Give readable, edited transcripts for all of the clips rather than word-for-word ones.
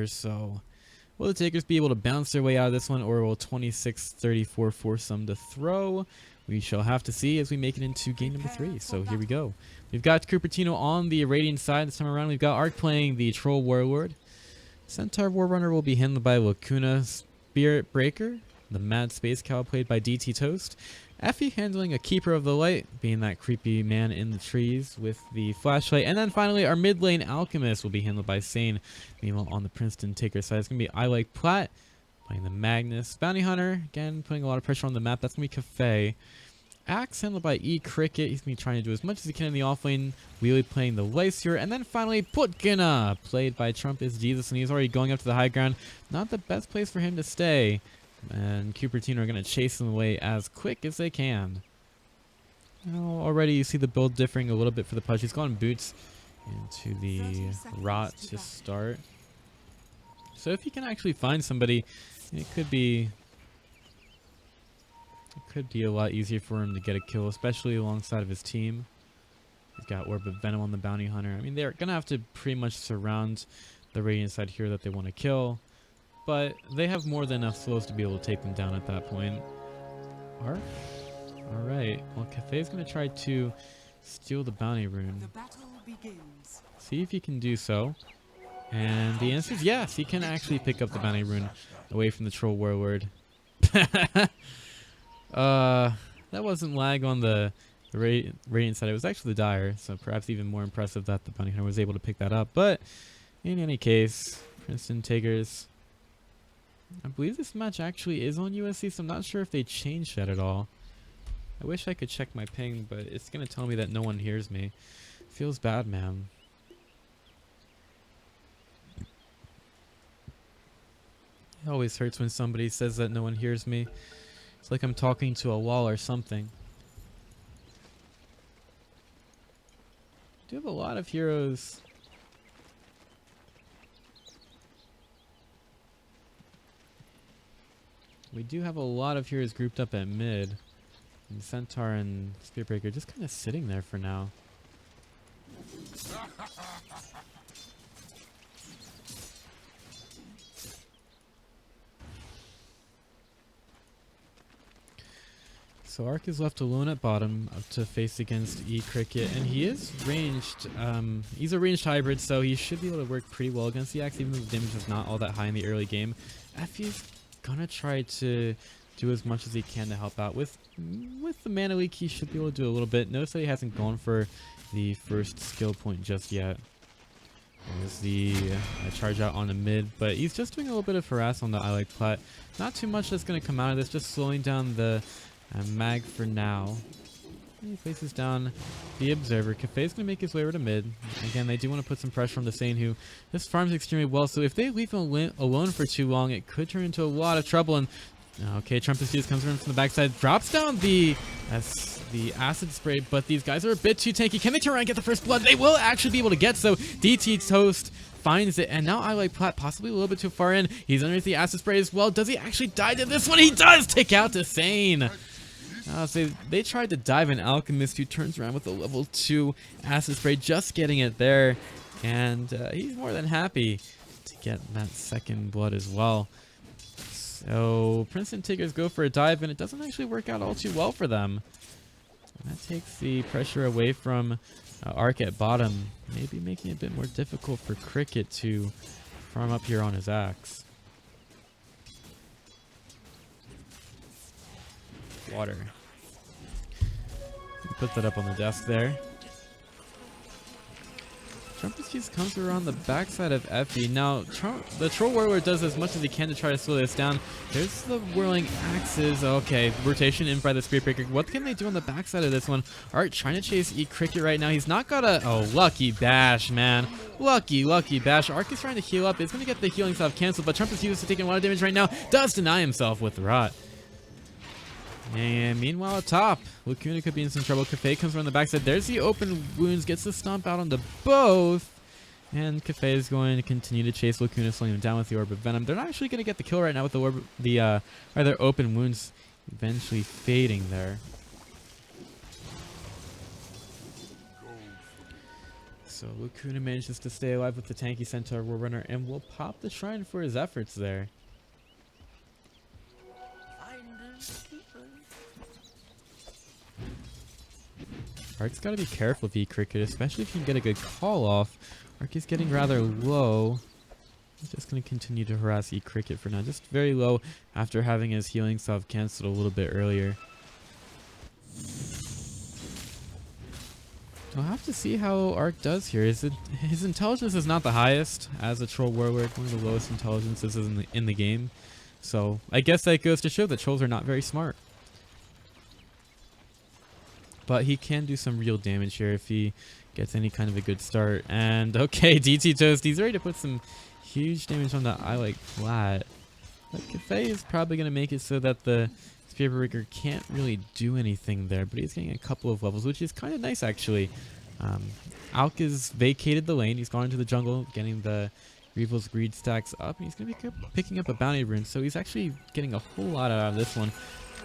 So will the Tiggers be able to bounce their way out of this one, or will 26-34 force them to throw? We shall have to see as we make it into game number 3. So here we go. We've got Cupertino on the Radiant side this time around. We've got Arc playing the Troll Warlord. Centaur Warrunner will be handled by Lacuna Spirit Breaker. The Mad Space Cow played by DT Toast. Effie handling a Keeper of the Light, being that creepy man in the trees with the flashlight. And then finally, our mid lane Alchemist will be handled by Sane. Meanwhile, on the Princeton Tiggers side, it's going to be I Like Platt playing the Magnus. Bounty Hunter, again, putting a lot of pressure on the map. That's going to be Cafe. Axe handled by E Cricket. He's going to be trying to do as much as he can in the offlane. Wheelie playing the Lycier. And then finally, Putkina, played by Trump is Jesus. And he's already going up to the high ground. Not the best place for him to stay. And Cupertino are going to chase them away as quick as they can. Now, already you see the build differing a little bit for the push. He's gone boots into the rot to start. So if he can actually find somebody, it could be a lot easier for him to get a kill, especially alongside of his team. He's got Orb of Venom on the Bounty Hunter. I mean, they're going to have to pretty much surround the Radiant side here that they want to kill. But they have more than enough slows to be able to take them down at that point. Alright. Well, Cafe's going to try to steal the bounty rune. The battle begins. See if he can do so. And the answer is yes. He can actually pick up the bounty rune away from the Troll Warlord. That wasn't lag on the Radiant side. It was actually the Dire. So perhaps even more impressive that the bounty hunter was able to pick that up. But in any case, Princeton Tiggers, I believe this match actually is on USC, so I'm not sure if they changed that at all. I wish I could check my ping, but it's going to tell me that no one hears me. Feels bad, man. It always hurts when somebody says that no one hears me. It's like I'm talking to a wall or something. I do have a lot of heroes. We do have a lot of heroes grouped up at mid. And Centaur and Spearbreaker just kind of sitting there for now. So Arc is left alone at bottom to face against E Cricket, and he is ranged. He's a ranged hybrid, so he should be able to work pretty well against the Axe, even though the damage is not all that high in the early game. Effie's gonna try to do as much as he can to help out with the mana leak. He should be able to do a little bit. Notice that he hasn't gone for the first skill point just yet. There's the charge out on the mid, but he's just doing a little bit of harass on the I Like Plat. Not too much that's going to come out of this, just slowing down the mag for now. He places down the Observer. Cafe's going to make his way over to mid. Again, they do want to put some pressure on the Sane, who this farms extremely well. So if they leave him alone for too long, it could turn into a lot of trouble. And okay, Trumpus just comes in from the backside, drops down the acid spray, but these guys are a bit too tanky. Can they turn around and get the first blood? They will actually be able to get so. DT Toast finds it, and now I Like Plat possibly a little bit too far in. He's underneath the acid spray as well. Does he actually die to this one? He does take out the Sane. So they tried to dive an Alchemist, who turns around with a level 2 acid spray, just getting it there, and he's more than happy to get that second blood as well. So Princeton Tiggers go for a dive, and it doesn't actually work out all too well for them. And that takes the pressure away from Arc at bottom, maybe making it a bit more difficult for Cricket to farm up here on his Axe. Water. Put that up on the desk there. Trumpus just comes around the backside of Effie. Now, the Troll Warlord does as much as he can to try to slow this down. There's the whirling axes. Okay, rotation in by the Spearbreaker. What can they do on the backside of this one? Art trying to chase E Cricket right now. He's not got a... Oh, lucky bash, man. Lucky bash. Arc is trying to heal up. He's going to get the healing stuff canceled, but Trumpus is taking a lot of damage right now. Does deny himself with the rot. And meanwhile, at top, Lacuna could be in some trouble. Cafe comes around the backside. There's the open wounds, gets the stomp out onto both. And Cafe is going to continue to chase Lacuna, slowing him down with the Orb of Venom. They're not actually going to get the kill right now with the rather open wounds eventually fading there. So Lacuna manages to stay alive with the tanky Centaur War Runner and will pop the shrine for his efforts there. Ark's got to be careful of E-Cricket, especially if you can get a good call off. Ark is getting rather low. He's just going to continue to harass E-Cricket for now. Just very low after having his healing salve canceled a little bit earlier. I'll have to see how Ark does here. His intelligence is not the highest as a troll warlord, one of the lowest intelligences in the game. So I guess that goes to show that trolls are not very smart. But he can do some real damage here if he gets any kind of a good start. And okay, DT Toast, he's ready to put some huge damage on the I like flat. But Cafe is probably going to make it so that the Spear Breaker can't really do anything there, but he's getting a couple of levels, which is kind of nice actually. Alk has vacated the lane. He's gone into the jungle, getting the Reevil's Greed stacks up, and he's going to be picking up a bounty rune, so he's actually getting a whole lot out of this one.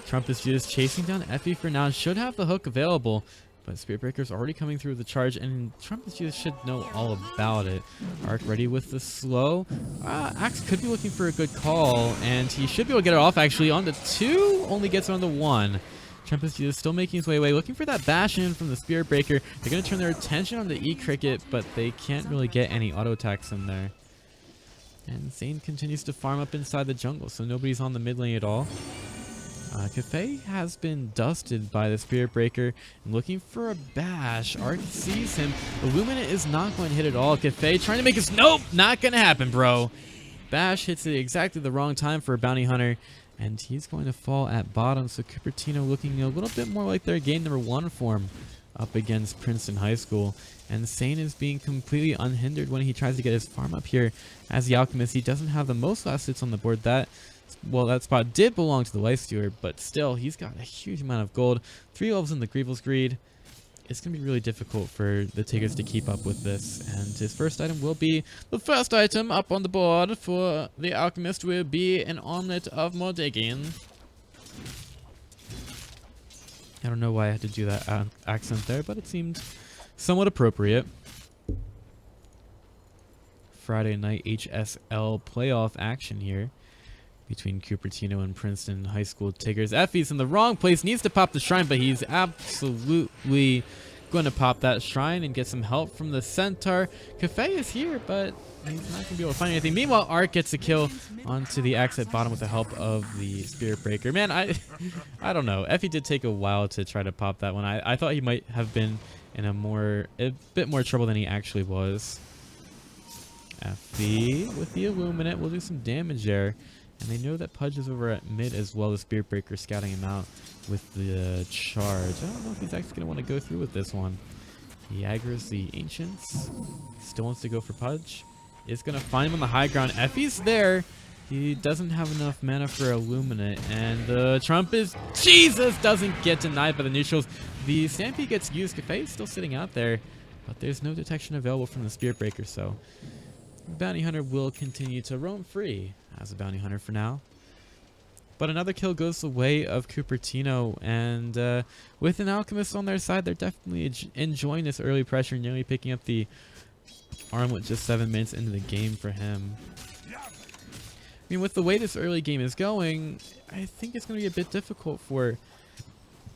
Trump is just chasing down Effie for now. Should have the hook available, but Spirit Breaker's already coming through the charge, and Trump is just should know all about it. Ark ready with the slow. Axe could be looking for a good call, and he should be able to get it off actually on the 2. Only gets on the 1. Trumpus is still making his way away, looking for that bash in from the Spirit Breaker. They're going to turn their attention on the E-Cricket, but they can't really get any auto attacks in there. And Zane continues to farm up inside the jungle, so nobody's on the mid lane at all. Cafe has been dusted by the Spirit Breaker, and looking for a bash. Ark sees him. Illuminate is not going to hit at all. Cafe trying to make his... Nope! Not going to happen, bro. Bash hits at exactly the wrong time for a Bounty Hunter, and he's going to fall at bottom. So Cupertino looking a little bit more like their game number 1 form up against Princeton High School. And Sane is being completely unhindered when he tries to get his farm up here. As the Alchemist, he doesn't have the most last hits on the board. That spot did belong to the Life Stealer, but still, he's got a huge amount of gold. 3 levels in the Reevil's Greed. It's going to be really difficult for the Tiggers to keep up with this. And his first item will be... The first item up on the board for the Alchemist will be an Omelet of Mordigan. I don't know why I had to do that accent there, but it seemed somewhat appropriate. Friday night HSL playoff action here between Cupertino and Princeton High School Tiggers. Effie's in the wrong place, needs to pop the shrine, but he's absolutely going to pop that shrine and get some help from the Centaur. Cafe is here, but he's not going to be able to find anything. Meanwhile, Ark gets a kill onto the axe at bottom with the help of the Spirit Breaker. Man, I don't know. Effie did take a while to try to pop that one. I thought he might have been in a bit more trouble than he actually was. Effie with the Illuminate will do some damage there. And they know that Pudge is over at mid as well. The Spirit Breaker scouting him out with the charge. I don't know if he's actually going to want to go through with this one. He aggroes the Ancients. Still wants to go for Pudge. Is going to find him on the high ground. Effie's there. He doesn't have enough mana for Illuminate. And the Trump is... Jesus! Doesn't get denied by the neutrals. The Stampede gets used. Cafe is still sitting out there. But there's no detection available from the Spirit Breaker, so... Bounty Hunter will continue to roam free as a Bounty Hunter for now. But another kill goes the way of Cupertino, and with an Alchemist on their side, they're definitely enjoying this early pressure, nearly picking up the armlet just 7 minutes into the game for him. I mean, with the way this early game is going, I think it's going to be a bit difficult for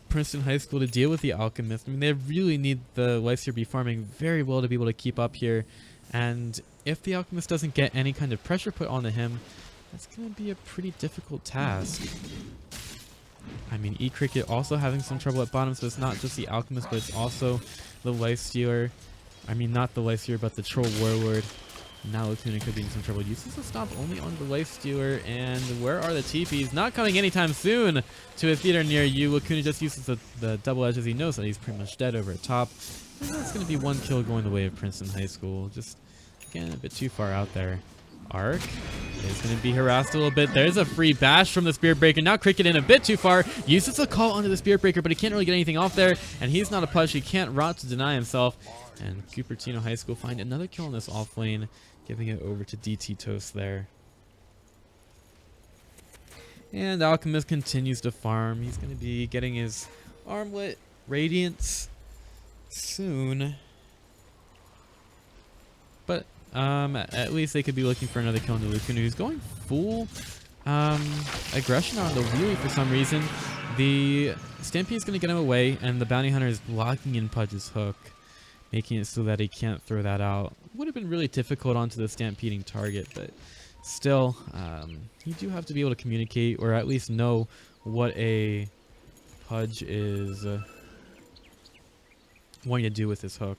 Princeton High School to deal with the Alchemist. I mean, they really need the Lifesteer to be farming very well to be able to keep up here. And if the Alchemist doesn't get any kind of pressure put onto him, that's going to be a pretty difficult task. I mean, E-Cricket also having some trouble at bottom, so it's not just the Alchemist, but it's also the Lifestealer. I mean, not the Lifestealer, but the Troll Warlord. Now Lacuna could be in some trouble. Uses the stomp only on the Lifestealer, and where are the TPs? Not coming anytime soon to a theater near you. Lacuna just uses the double edge as he knows that he's pretty much dead over at top. And that's going to be 1 kill going the way of Princeton High School. Just, again, a bit too far out there. Ark is going to be harassed a little bit. There's a free bash from the Spirit Breaker. Now Cricket in a bit too far. Uses a call onto the Spirit Breaker, but he can't really get anything off there. And he's not a push. He can't rot to deny himself. And Cupertino High School find another kill in this off lane, giving it over to DT Toast there. And Alchemist continues to farm. He's going to be getting his Armlet Radiance soon. But at least they could be looking for another kill on the Lukuna, who's going full aggression on the wheelie for some reason. The Stampede is going to get him away, and the Bounty Hunter is blocking in Pudge's hook, making it so that he can't throw that out. Would have been really difficult onto the Stampeding target, but still, you do have to be able to communicate, or at least know what a Pudge is wanting to do with his hook.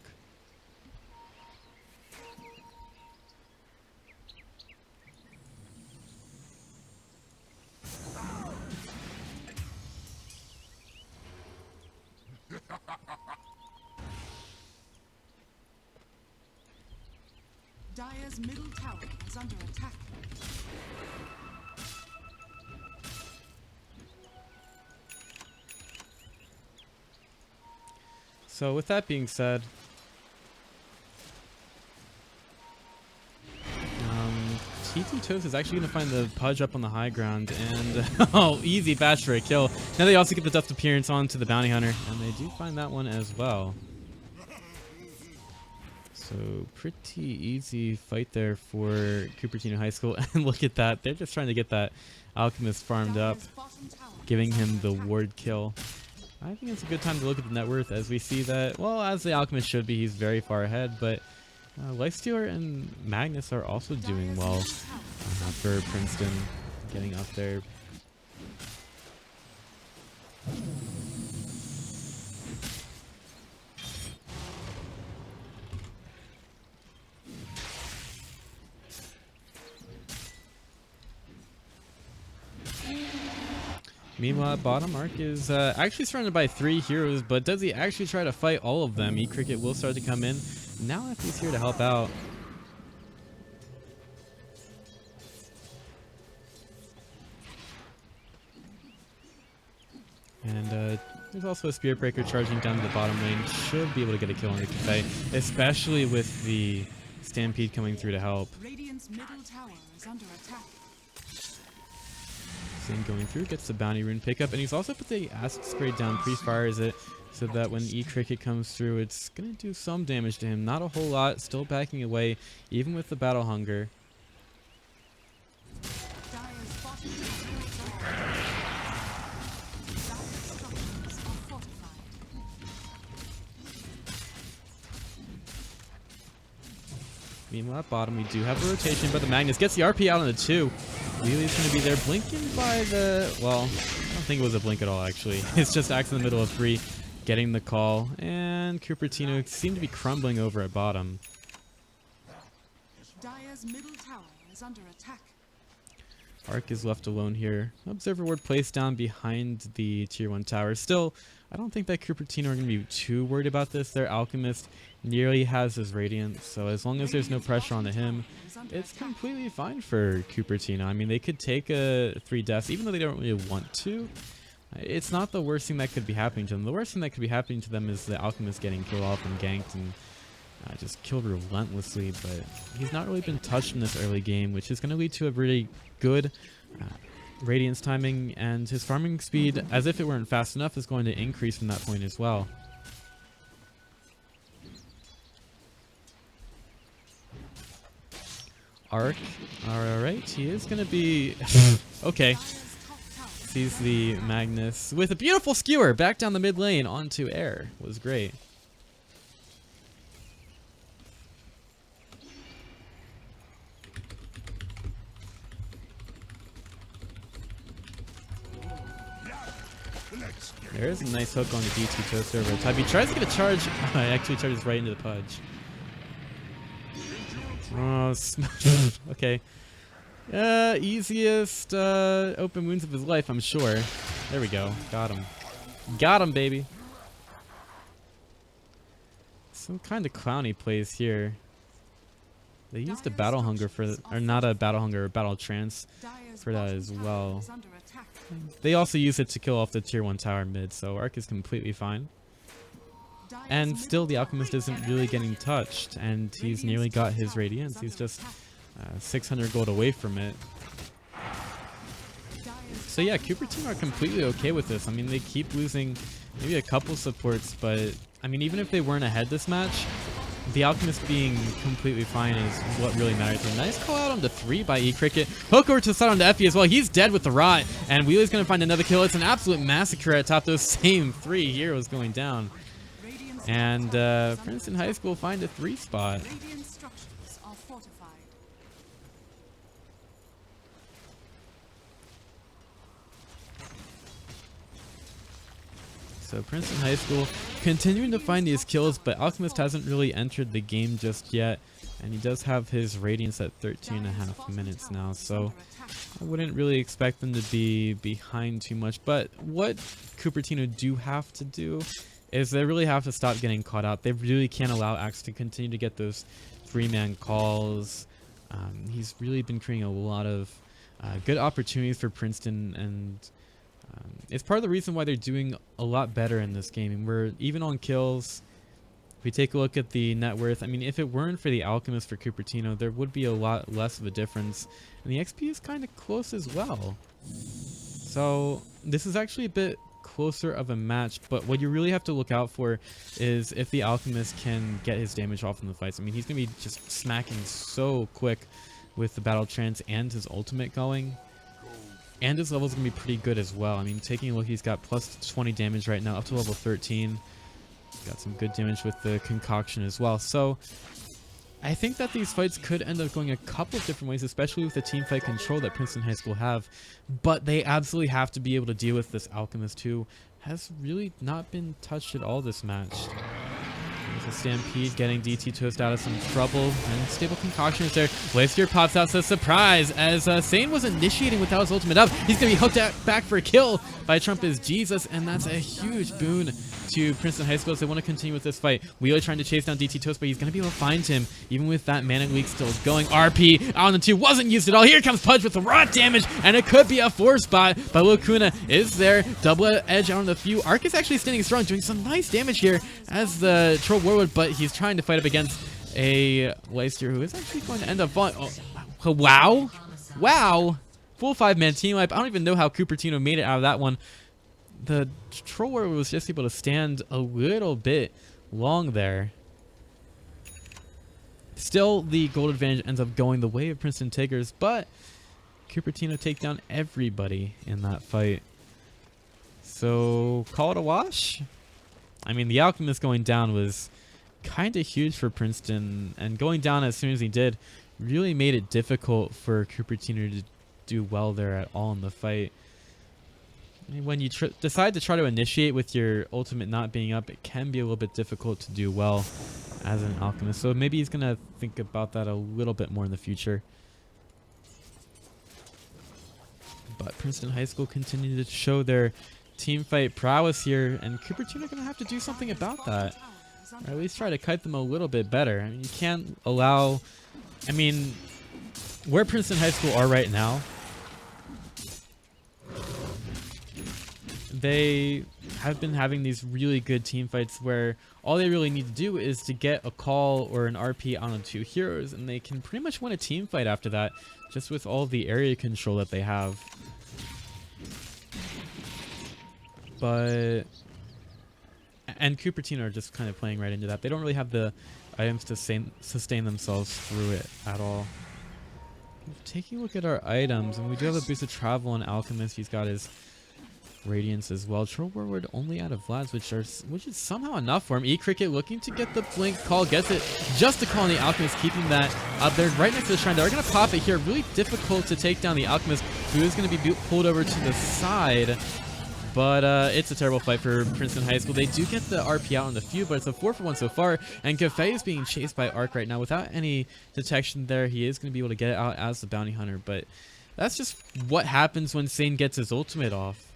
Dire's middle tower is under attack. So with that being said, TT Toast is actually going to find the Pudge up on the high ground, and oh, easy batch for a kill. Now they also get the Dust Appearance onto the Bounty Hunter, and they do find that one as well. So pretty easy fight there for Cupertino High School, and look at that, they're just trying to get that Alchemist farmed up, giving him the ward kill. I think it's a good time to look at the net worth, as we see that, well, as the Alchemist should be, he's very far ahead, but Lifestealer and Magnus are also doing well for Princeton, getting up there. Meanwhile, at bottom, Arc is actually surrounded by 3 heroes, but does he actually try to fight all of them? E-Cricket will start to come in. Now if he's here to help out. And there's also a Spirit Breaker charging down to the bottom lane. Should be able to get a kill on the Cafe, especially with the Stampede coming through to help. Radiant's middle tower is under attack. Same going through, gets the Bounty Rune pickup, and he's also put the Acid Spray down, pre-fires it, so that when E-Cricket comes through, it's going to do some damage to him. Not a whole lot, still backing away, even with the Battle Hunger. Meanwhile, at bottom, we do have a rotation, but the Magnus gets the RP out on the 2. Wheelie's going to be there, blinking by the... well, I don't think it was a blink at all, actually. It's just Axe in the middle of 3, getting the call, and Cupertino seemed to be crumbling over at bottom. Dire's middle tower is under attack. Arc is left alone here. Observer ward placed down behind the tier 1 tower. Still, I don't think that Cupertino are going to be too worried about this. Their Alchemist nearly has his Radiance, so as long as there's no pressure onto him, it's completely fine for Cupertino. I mean, they could take 3 deaths, even though they don't really want to. It's not the worst thing that could be happening to them. The worst thing that could be happening to them is the Alchemist getting killed off and ganked and just killed relentlessly, but he's not really been touched in this early game, which is going to lead to a really good Radiance timing, and his farming speed, as if it weren't fast enough, is going to increase from that point as well. Arc, alright, he is going to be... okay. Sees the Magnus with a beautiful skewer back down the mid lane onto air. Was great. There's a nice hook on the DT Toaster over the top. He tries to get a charge. Oh, he actually charges right into the Pudge. Oh, okay. Easiest open wounds of his life, I'm sure. There we go. Got him. Got him, baby. Some kind of clowny plays here. They used a Battle Hunger for, or not a Battle Hunger, a Battle Trance for that as well. They also use it to kill off the tier 1 tower mid, so Arc is completely fine. And still the Alchemist isn't really getting touched, and he's nearly got his Radiance. He's just 600 gold away from it. So yeah, Cupertino are completely okay with this. I mean, they keep losing maybe a couple supports, but I mean, even if they weren't ahead this match, the Alchemist being completely fine is what really matters. A nice call out on the 3 by E-Cricket. Hook over to the side on the Effie as well. He's dead with the rot, and Wheeler's going to find another kill. It's an absolute massacre at top. Those same 3 heroes going down. And Princeton High School find a 3 spot. Radiant structures are fortified. So Princeton High School continuing to find these kills, but Alchemist hasn't really entered the game just yet. And he does have his Radiance at 13.5 minutes now, so I wouldn't really expect them to be behind too much. But what Cupertino do have to do is they really have to stop getting caught out. They really can't allow Axe to continue to get those 3-man calls. He's really been creating a lot of good opportunities for Princeton, and it's part of the reason why they're doing a lot better in this game. And we're even on kills. If we take a look at the net worth, I mean, if it weren't for the Alchemist for Cupertino, there would be a lot less of a difference. And the XP is kind of close as well. So this is actually a bit closer of a match, but what you really have to look out for is if the Alchemist can get his damage off in the fights. I mean, he's going to be just smacking so quick with the Battle Trance and his ultimate going. And his level's going to be pretty good as well. I mean, taking a look, he's got plus 20 damage right now, up to level 13. Got some good damage with the concoction as well. So I think that these fights could end up going a couple of different ways, especially with the team fight control that Princeton High School have. But they absolutely have to be able to deal with this Alchemist who has really not been touched at all this match. There's a Stampede getting DT Toast out of some trouble, and Stable Concoction is there. Wasteer pops out, says surprise, as Sane was initiating without his ultimate up. He's going to be hooked back for a kill by Trump is Jesus, and that's a huge boon to Princeton High School as they want to continue with this fight. Wheeler trying to chase down DT Toast, but he's going to be able to find him, even with that mana leak still going. RP on the 2 wasn't used at all. Here comes Pudge with the rot damage, and it could be a 4 spot, but Lacuna is there. Double edge out on the few. Arc is actually standing strong, doing some nice damage here as the Troll Warwood, but he's trying to fight up against a Leicester who is actually going to end up falling. Oh, wow. Wow. Full 5-man team wipe. I don't even know how Cupertino made it out of that one. The Troll Warwood was just able to stand a little bit long there. Still, the gold advantage ends up going the way of Princeton Tiggers, but Cupertino take down everybody in that fight. So, call it a wash? I mean, the Alchemist going down was kind of huge for Princeton, and going down as soon as he did really made it difficult for Cupertino to do well there at all in the fight. I mean, when you decide to try to initiate with your ultimate not being up, it can be a little bit difficult to do well as an Alchemist. So maybe he's going to think about that a little bit more in the future. But Princeton High School continued to show their team fight prowess here, and Cupertino are going to have to do something about that. Or at least try to kite them a little bit better. I mean, you can't allow... I mean, where Princeton High School are right now, they have been having these really good team fights where all they really need to do is to get a call or an RP on the 2 heroes, and they can pretty much win a team fight after that, just with all the area control that they have. But... and Cupertino are just kind of playing right into that. They don't really have the items to sustain themselves through it at all. Taking a look at our items, and we do have a boost of travel on Alchemist. He's got his Radiance as well. Troll Warwood only out of Vlad's, which is somehow enough for him. E-Cricket looking to get the blink call, gets it just to call on the Alchemist, keeping that up there right next to the shrine. They're going to pop it here. Really difficult to take down the Alchemist, who is going to be pulled over to the side. But it's a terrible fight for Princeton High School. They do get the RP out on the few, but it's a 4-for-1 so far. And Cafe is being chased by Arc right now. Without any detection there, he is going to be able to get it out as the bounty hunter. But that's just what happens when Sane gets his ultimate off.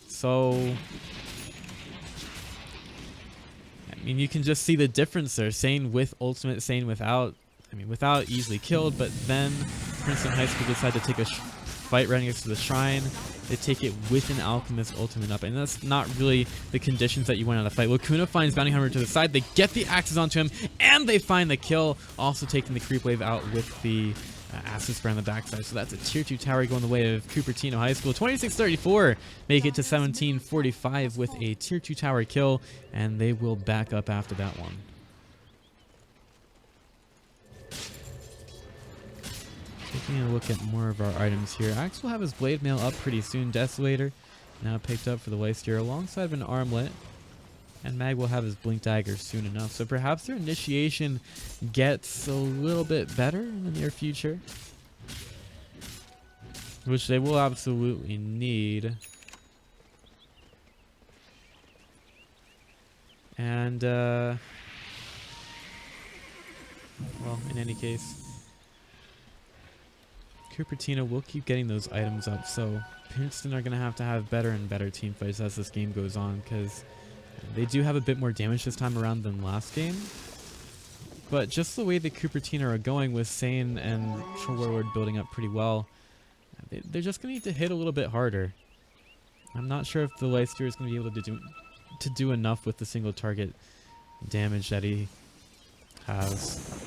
So, I mean, you can just see the difference there. Sane with ultimate, Sane without. I mean, without easily killed, but then Princeton High School decided to take a fight right next to the shrine. They take it with an Alchemist ultimate up, and that's not really the conditions that you want out of fight. Lacuna finds Bounty Hunter to the side. They get the axes onto him, and they find the kill. Also taking the creep wave out with the acid spray on the backside. So that's a tier 2 tower going the way of Cupertino High School. 26-34, make it to 17-45 with a tier 2 tower kill, and they will back up after that one. Taking a look at more of our items here. Axe will have his blade mail up pretty soon. Desolator now picked up for the Lifesteer alongside of an armlet. And Mag will have his blink dagger soon enough. So perhaps their initiation gets a little bit better in the near future. Which they will absolutely need. And, well, in any case, Cupertino will keep getting those items up. So Princeton are going to have better and better team fights as this game goes on, because they do have a bit more damage this time around than last game. But just the way the Cupertino are going with Sane and Troll Warlord building up pretty well, they're just going to need to hit a little bit harder. I'm not sure if the Lifesteer is going to be able to do enough with the single target damage that he has.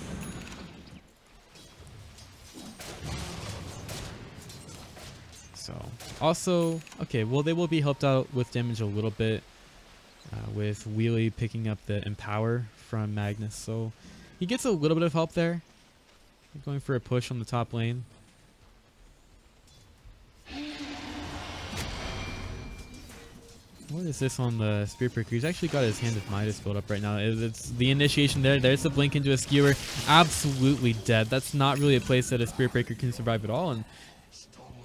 So, also, okay, well, they will be helped out with damage a little bit with Wheelie picking up the Empower from Magnus. So, he gets a little bit of help there. Going for a push on the top lane. What is this on the Spirit Breaker? He's actually got his Hand of Midas built up right now. It's the initiation there. There's the blink into a skewer. Absolutely dead. That's not really a place that a Spirit Breaker can survive at all. And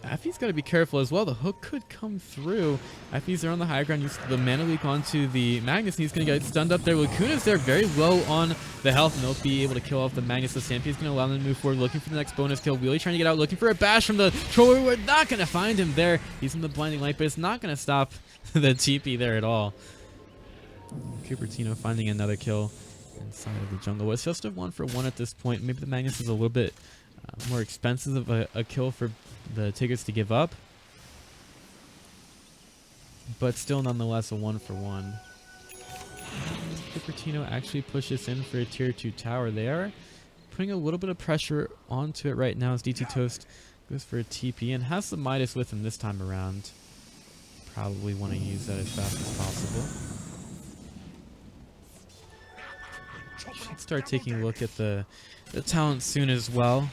Effie's got to be careful as well. The hook could come through. Effie's there on the high ground. Uses the mana leak onto the Magnus. And he's going to get stunned up there. Lacuna's there very low on the health. And they'll be able to kill off the Magnus. The Stampede's going to allow them to move forward. Looking for the next bonus kill. Wheelie trying to get out. Looking for a bash from the Troller. We're not going to find him there. He's in the blinding light. But it's not going to stop the TP there at all. Cupertino finding another kill inside of the jungle. It's just a 1-for-1 at this point. Maybe the Magnus is a little bit more expensive of a kill for the Tiggers to give up, but still nonetheless a 1-for-1. Cupertino actually pushes in for a tier 2 tower. They are putting a little bit of pressure onto it right now as DT Toast goes for a TP and has the Midas with him this time around. Probably want to use that as fast as possible. Should start taking a look at the talent soon as well,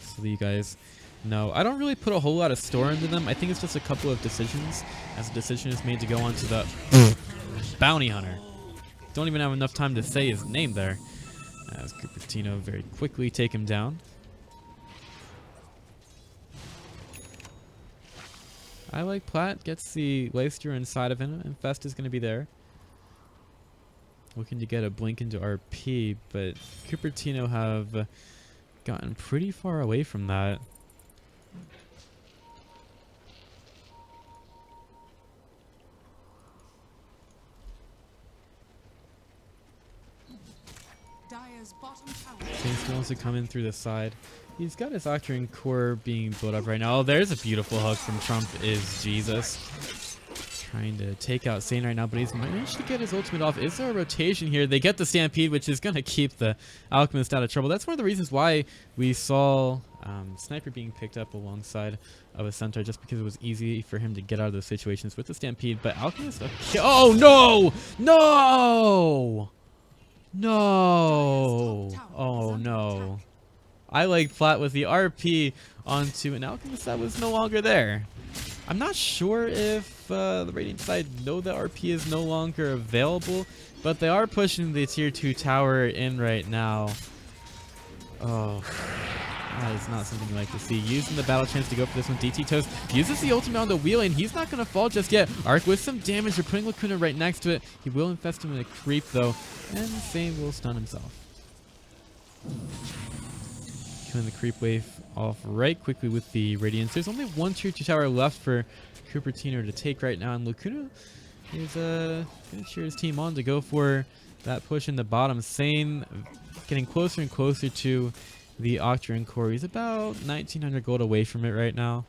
so that you guys know. I don't really put a whole lot of store into them. I think it's just a couple of decisions, as a decision is made to go on to the Bounty Hunter. Don't even have enough time to say his name there, as Cupertino very quickly take him down. I like Platt, gets the Lifesteer inside of him, and Fest is going to be there. Looking to get a blink into RP, but Cupertino have gotten pretty far away from that. Dire's bottom tower. James wants to come in through the side. He's got his Octarine core being built up right now. Oh, there's a beautiful hook from Trump is Jesus. Trying to take out Sane right now, but he's managed to get his ultimate off. Is there a rotation here? They get the Stampede, which is going to keep the Alchemist out of trouble. That's one of the reasons why we saw Sniper being picked up alongside of a Centaur, just because it was easy for him to get out of those situations with the Stampede. But Alchemist... Oh, no! No! No! Oh, no. I like flat with the RP onto an Alchemist that was no longer there. I'm not sure if the Radiant side know that RP is no longer available, but they are pushing the tier 2 tower in right now. Oh, that is not something you like to see. Using the battle chance to go for this one. DT Toast uses the ultimate on the wheel, and he's not going to fall just yet. Arc with some damage. They're putting Lacuna right next to it. He will infest him with a creep, though, and Sane will stun himself. Killing the creep wave off right quickly with the Radiance. There's only one tier 2 tower left for Cupertino to take right now, and Lacuna is going to cheer his team on to go for that push in the bottom. Sane getting closer and closer to the Octarine core. He's about 1900 gold away from it right now,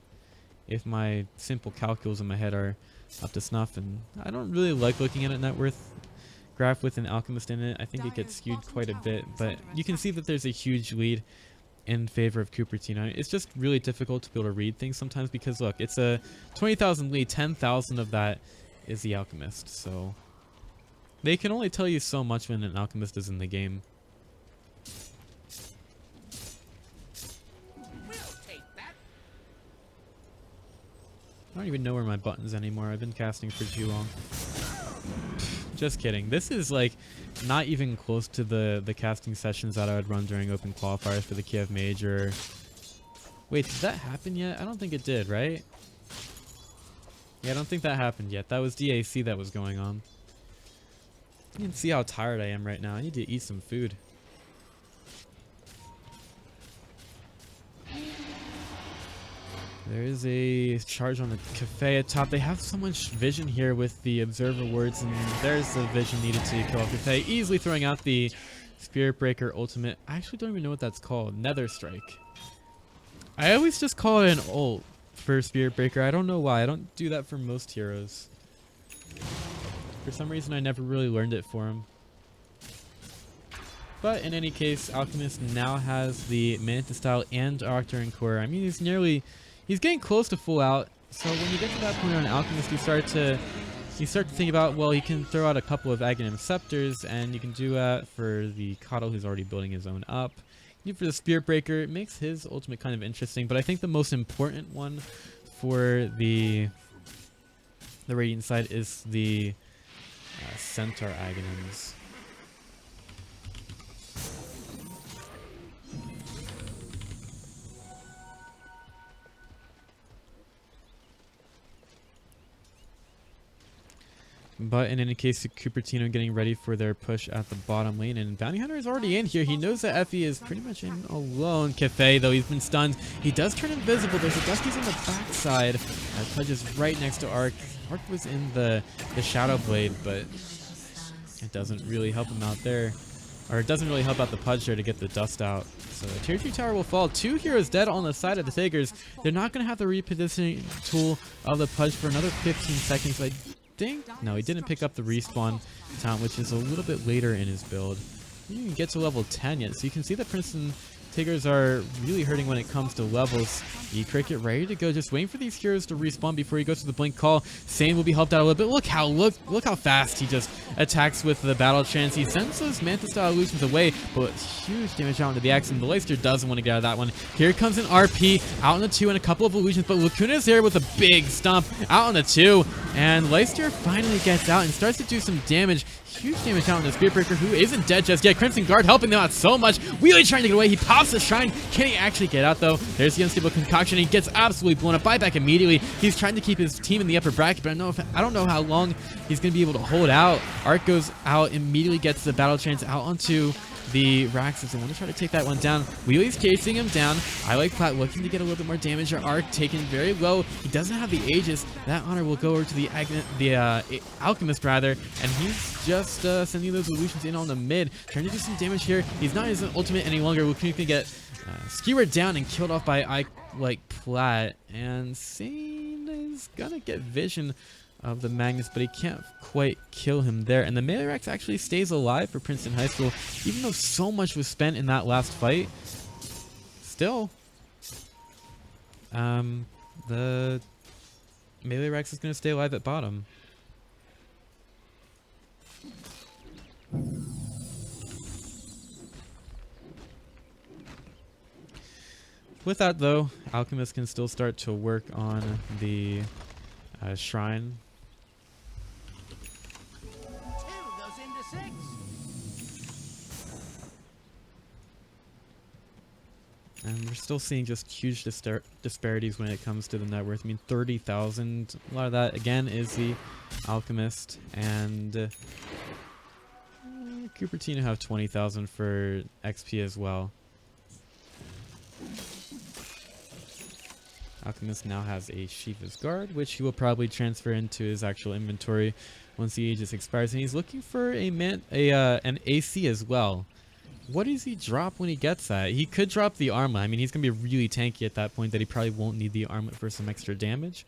if my simple calculus in my head are up to snuff. And I don't really like looking at a net worth graph with an Alchemist in it. I think it gets skewed quite a bit, but you can see that there's a huge lead in favor of Cupertino. It's just really difficult to be able to read things sometimes because, look, it's a 20,000 lead. 10,000 of that is the Alchemist, so they can only tell you so much when an Alchemist is in the game. I don't even know where my buttons anymore. I've been casting for too long. Just kidding. This is like not even close to the casting sessions that I would run during open qualifiers for the Kiev Major. Wait, did that happen yet? I don't think it did, right? Yeah, I don't think that happened yet. That was DAC that was going on. You can see how tired I am right now. I need to eat some food. There is a charge on the cafe at top. They have so much vision here with the observer words, and there's the vision needed to kill off cafe. Easily throwing out the Spirit Breaker ultimate. I actually don't even know what that's called. Nether Strike. I always just call it an ult for Spirit Breaker. I don't know why. I don't do that for most heroes. For some reason, I never really learned it for him. But in any case, Alchemist now has the Mantis style and Octarine Core. I mean, he's getting close to full out. So when you get to that point on Alchemist, you start to think about, well, he can throw out a couple of Aghanim Scepters, and you can do that for the Coddle, who's already building his own up. For the Spirit Breaker, it makes his ultimate kind of interesting, but I think the most important one for the Radiant side is the Centaur Aghanims. But in any case, Cupertino getting ready for their push at the bottom lane, and Bounty Hunter is already in here. He knows that Effie is pretty much in alone. Cafe, though, he's been stunned. He does turn invisible. There's a Duskies on the backside. Pudge is right next to Arc. Arc was in the Shadow Blade, but it doesn't really help him out there. Or it doesn't really help out the Pudge there to get the dust out. So the tier 2 tower will fall. 2 heroes dead on the side of the Tiggers. They're not going to have the repositioning tool of the Pudge for another 15 seconds. I think no, he didn't pick up the respawn talent, which is a little bit later in his build. He didn't even get to level 10 yet, so you can see that Princeton Tiggers are really hurting when it comes to levels. E-Cricket ready to go, just waiting for these heroes to respawn before he goes to the blink call. Sane will be helped out a little bit. Look how fast he just attacks with the battle trance. He sends those Manta style illusions away, but huge damage out into the Axe, and the Leicester doesn't want to get out of that one. Here comes an RP out on the 2 and a couple of illusions, but Lacuna is there with a big stomp out on the 2, and Leicester finally gets out and starts to do some damage. Huge damage out on the Spirit Breaker, who isn't dead just yet. Crimson Guard helping them out so much. Wheelie trying to get away. He pops the Shrine. Can he actually get out, though? There's the Unstable Concoction. He gets absolutely blown up. Buyback immediately. He's trying to keep his team in the upper bracket, but I don't know how long he's going to be able to hold out. Arc goes out, immediately gets the Battle Trance out onto the Raxus. I want to try to take that one down. Wheelie's chasing him down. I like Plat looking to get a little bit more damage. Arc taken very low. He doesn't have the Aegis. That honor will go over to the Alchemist rather, and he's just sending those illusions in on the mid, trying to do some damage here. He's not his ultimate any longer. Lacuna can get skewered down and killed off by Plat, and Sane is gonna get vision of the Magnus, but he can't quite kill him there. And the Melee Rex actually stays alive for Princeton High School, even though so much was spent in that last fight. Still, the Melee Rex is going to stay alive at bottom. With that, though, Alchemist can still start to work on the Shrine. And we're still seeing just huge disparities when it comes to the net worth. I mean, 30,000. A lot of that, again, is the Alchemist. And Cupertino have 20,000 for XP as well. Alchemist now has a Shiva's Guard, which he will probably transfer into his actual inventory once the Aegis expires. And he's looking for an AC as well. What does he drop when he gets that? He could drop the armlet. I mean, he's going to be really tanky at that point that he probably won't need the armlet for some extra damage.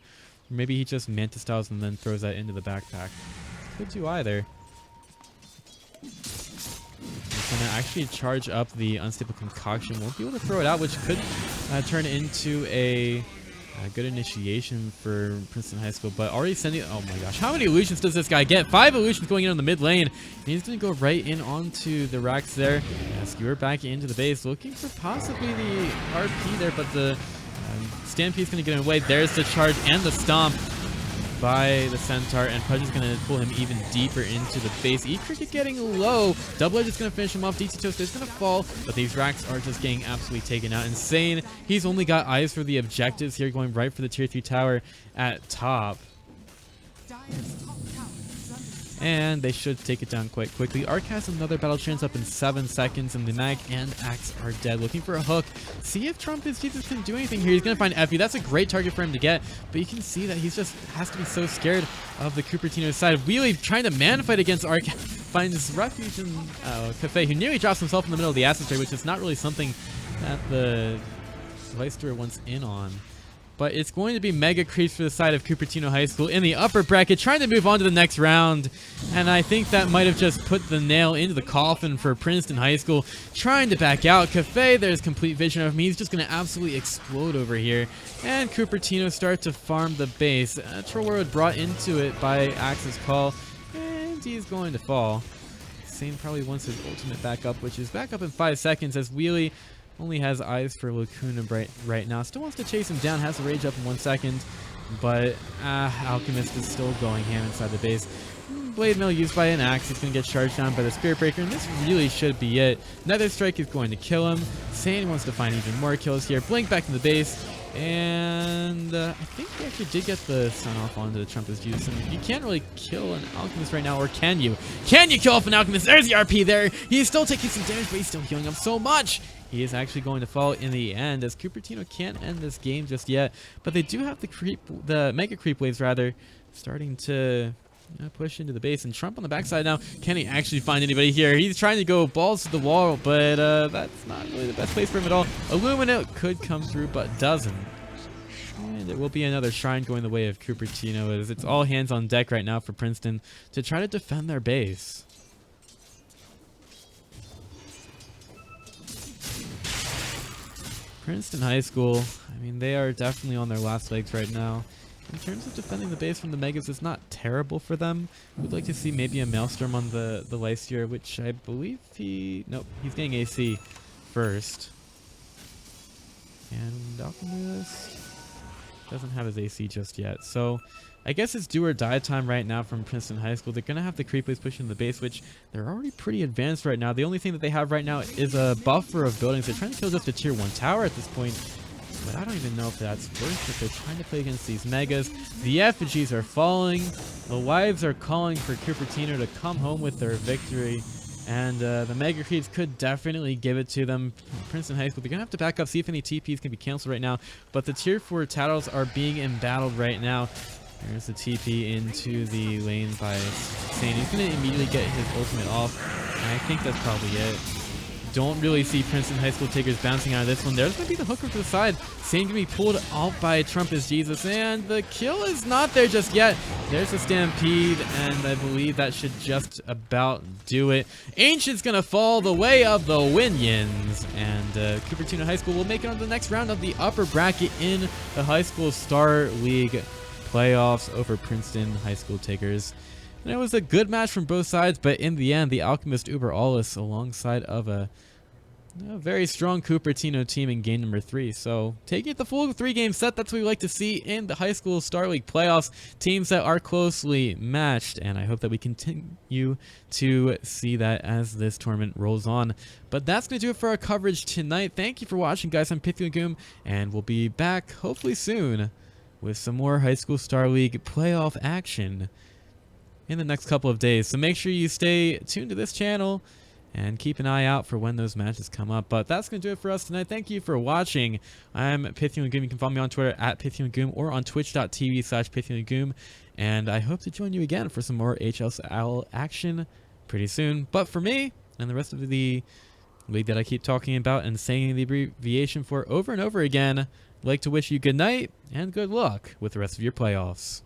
Or maybe he just Mantis styles and then throws that into the backpack. Could do either. He's going to actually charge up the Unstable Concoction. Won't be able to throw it out, which could turn into a good initiation for Princeton High School, but already sending... Oh my gosh, how many illusions does this guy get? 5 illusions going in on the mid lane. And he's going to go right in onto the Rax there. Skewer back into the base, looking for possibly the RP there, but the Stampede's going to get him away. There's the charge and the stomp by the Centaur, and Pudge is going to pull him even deeper into the base. E-Cricket getting low. Double Edge is going to finish him off. DT Toaster is going to fall, but these racks are just getting absolutely taken out. Insane. He's only got eyes for the objectives here, going right for the tier 3 tower at top. Dire's top tower is under attack. And they should take it down quite quickly. Arc has another battle chance up in 7 seconds, and the Mag and Axe are dead. Looking for a hook. See if Trump is Jesus can do anything here. He's going to find Effie. That's a great target for him to get, but you can see that he's just has to be so scared of the Cupertino side. Wheelie trying to man fight against Arc. Finds refuge in Cafe, who nearly drops himself in the middle of the acid spray, which is not really something that the Vice Steward wants in on. But it's going to be mega creeps for the side of Cupertino High School in the upper bracket, trying to move on to the next round. And I think that might have just put the nail into the coffin for Princeton High School, trying to back out. Cafe, there's complete vision of him. He's just going to absolutely explode over here. And Cupertino start to farm the base. Trollworld brought into it by Axe's call, and he's going to fall. Sane probably wants his ultimate back up, which is back up in 5 seconds as Wheelie only has eyes for Lacuna right now. Still wants to chase him down, has to rage up in 1 second, but Alchemist is still going ham inside the base. Blade Mill used by an Axe. He's going to get charged down by the Spirit Breaker, and this really should be it. Nether Strike is going to kill him. Sane wants to find even more kills here. Blink back to the base, and I think he actually did get the Sun off onto the Trumpet's Juice, and you can't really kill an Alchemist right now, or can you? Can you kill off an Alchemist? There's the RP there! He's still taking some damage, but he's still healing up so much! He is actually going to fall in the end, as Cupertino can't end this game just yet, but they do have the Mega Creep Waves rather, starting to push into the base. And Trump on the backside now. Can he actually find anybody here? He's trying to go balls to the wall, but that's not really the best place for him at all. Illumina could come through, but doesn't. And it will be another shrine going the way of Cupertino, as it's all hands on deck right now for Princeton to try to defend their base. Princeton High School, I mean, they are definitely on their last legs right now. In terms of defending the base from the Megas, it's not terrible for them. We'd like to see maybe a Maelstrom on the Lifesteer, which I believe nope, he's getting AC first. And Alchemist doesn't have his AC just yet. So I guess it's do or die time right now from Princeton High School. They're going to have the creep waves pushing the base, which they're already pretty advanced right now. The only thing that they have right now is a buffer of buildings. They're trying to kill just a tier 1 tower at this point, but I don't even know if that's worth it. They're trying to play against these Megas. The effigies are falling. The wives are calling for Cupertino to come home with their victory. And the Mega Creeps could definitely give it to them. Princeton High School, they're going to have to back up, see if any TPs can be canceled right now. But the tier 4 titles are being embattled right now. There's the TP into the lane by Sane. He's going to immediately get his ultimate off. And I think that's probably it. Don't really see Princeton High School Tiggers bouncing out of this one. There's going to be the hooker to the side. Sane going to be pulled out by Trump is Jesus. And the kill is not there just yet. There's a Stampede, and I believe that should just about do it. Ancient's going to fall the way of the Winions. And Cupertino High School will make it on to the next round of the upper bracket in the High School Star League playoffs over Princeton High School Tiggers. And it was a good match from both sides, but in the end, the Alchemist Uber Alles alongside of a very strong Cupertino team in game number 3. So taking it the full 3-game set, that's what we like to see in the High School Star League playoffs. Teams that are closely matched, and I hope that we continue to see that as this tournament rolls on. But that's going to do it for our coverage tonight. Thank you for watching, guys. I'm Pithy Lagoon, and we'll be back hopefully soon with some more High School Star League playoff action in the next couple of days. So make sure you stay tuned to this channel and keep an eye out for when those matches come up. But that's going to do it for us tonight. Thank you for watching. I'm Pithy Lagoon. You can follow me on Twitter at Pithy Lagoon or on twitch.tv/Pithy Lagoon. And I hope to join you again for some more HSL action pretty soon. But for me and the rest of the league that I keep talking about and saying the abbreviation for over and over again, I'd like to wish you good night and good luck with the rest of your playoffs.